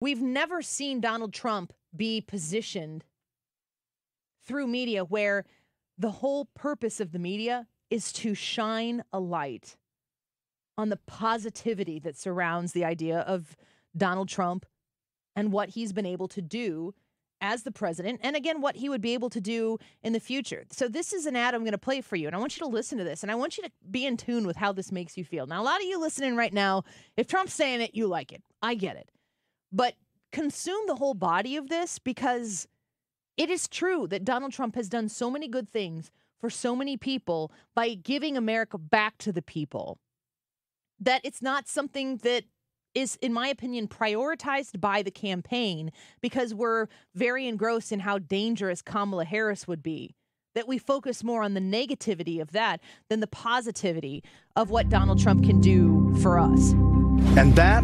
We've never seen Donald Trump be positioned through media where the whole purpose of the media is to shine a light on the positivity that surrounds the idea of Donald Trump and what he's been able to do as the president, and again, what he would be able to do in the future. So this is an ad I'm going to play for you, and I want you to listen to this, and I want you to be in tune with how this makes you feel. Now, a lot of you listening right now, if Trump's saying it, you like it. I get it. But consume the whole body of this, because it is true that Donald Trump has done so many good things for so many people by giving America back to the people, that it's not something that is, in my opinion, prioritized by the campaign, because we're very engrossed in how dangerous Kamala Harris would be, that we focus more on the negativity of that than the positivity of what Donald Trump can do for us. And that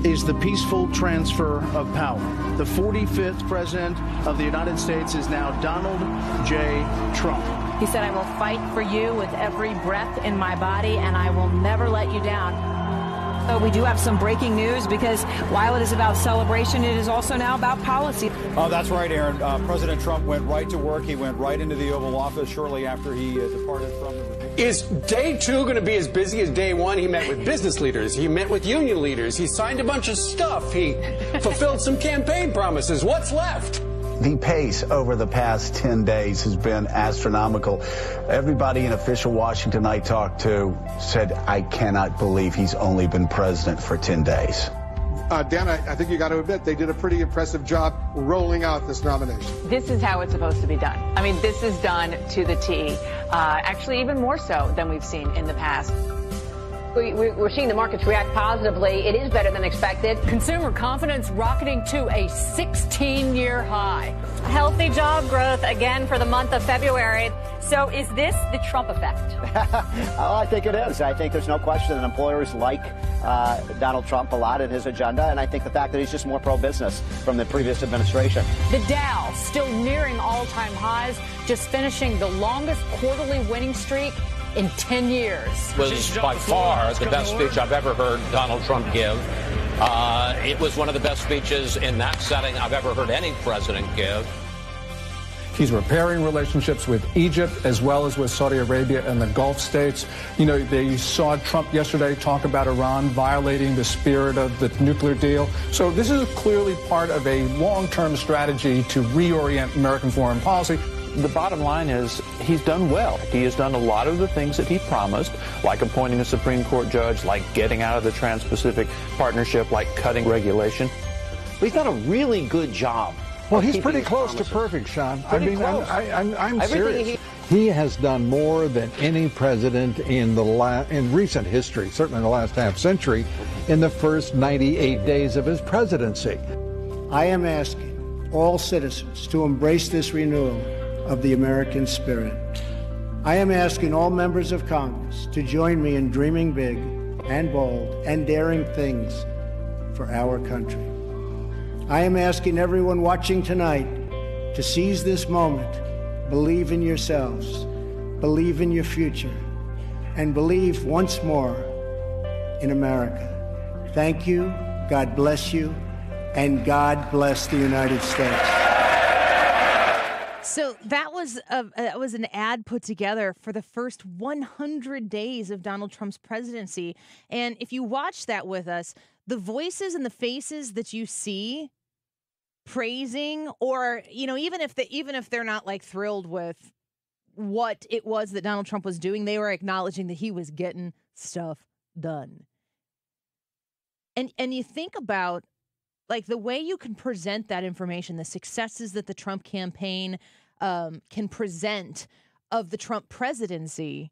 is the peaceful transfer of power. The 45th president of the United States is now Donald J. Trump. He said, "I will fight for you with every breath in my body, and I will never let you down." So we do have some breaking news, because while it is about celebration, it is also now about policy. Oh, that's right, Aaron. President Trump went right to work. He went right into the Oval Office shortly after he departed from the review. Is day two going to be as busy as day one? He met with business leaders. He met with union leaders. He signed a bunch of stuff. He fulfilled some campaign promises. What's left? The pace over the past 10 days has been astronomical. Everybody in official Washington I talked to said, I cannot believe he's only been president for 10 days. Dan, I think you got to admit they did a pretty impressive job rolling out this nomination. This is how it's supposed to be done. I mean, this is done to the T. Actually, even more so than we've seen in the past. We're seeing the markets react positively. It is better than expected. Consumer confidence rocketing to a 16-year high. Healthy job growth again for the month of February. So is this the Trump effect? Oh, I think it is. I think there's no question that employers like Donald Trump a lot in his agenda, and I think the fact that he's just more pro-business from the previous administration. The Dow still nearing all-time highs, just finishing the longest quarterly winning streak in 10 years. Was by far the best speech I've ever heard Donald Trump give. It was one of the best speeches in that setting I've ever heard any president give. He's repairing relationships with Egypt as well as with Saudi Arabia and the Gulf states. You know, they saw Trump yesterday talk about Iran violating the spirit of the nuclear deal. So this is clearly part of a long-term strategy to reorient American foreign policy. The bottom line is he's done well. He has done a lot of the things that he promised, like appointing a Supreme Court judge, like getting out of the Trans-Pacific Partnership, like cutting regulation. But he's done a really good job. Well, he's pretty close to perfect, Sean. Pretty close. I'm serious. He has done more than any president in recent history, certainly in the last half century, in the first 98 days of his presidency. I am asking all citizens to embrace this renewal of the American spirit. I am asking all members of Congress to join me in dreaming big and bold and daring things for our country. I am asking everyone watching tonight to seize this moment, believe in yourselves, believe in your future, and believe once more in America. Thank you, God bless you, and God bless the United States. So that was an ad put together for the first 100 days of Donald Trump's presidency. And if you watch that with us, the voices and the faces that you see praising, or, you know, even if they're not like thrilled with what it was that Donald Trump was doing, they were acknowledging that he was getting stuff done. And you think about like the way you can present that information, the successes that the Trump campaign can present of the Trump presidency.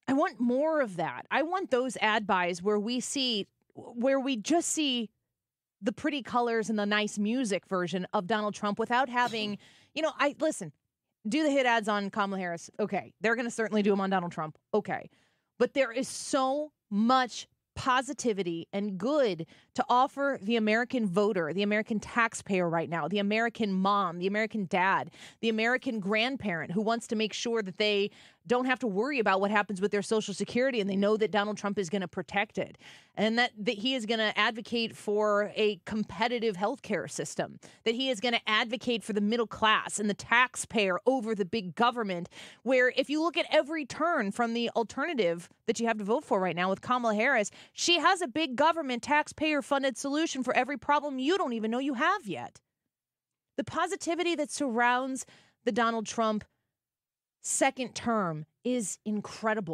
I want more of that. I want those ad buys where we just see the pretty colors and the nice music version of Donald Trump without having, you know, do the hit ads on Kamala Harris. Okay. They're going to certainly do them on Donald Trump. Okay. But there is so much positivity and good to offer the American voter, the American taxpayer right now, the American mom, the American dad, the American grandparent who wants to make sure that they don't have to worry about what happens with their Social Security, and they know that Donald Trump is going to protect it, and that he is going to advocate for a competitive healthcare system, that he is going to advocate for the middle class and the taxpayer over the big government, where if you look at every turn from the alternative that you have to vote for right now with Kamala Harris, she has a big government taxpayer-funded solution for every problem you don't even know you have yet. The positivity that surrounds the Donald Trump second term is incredible.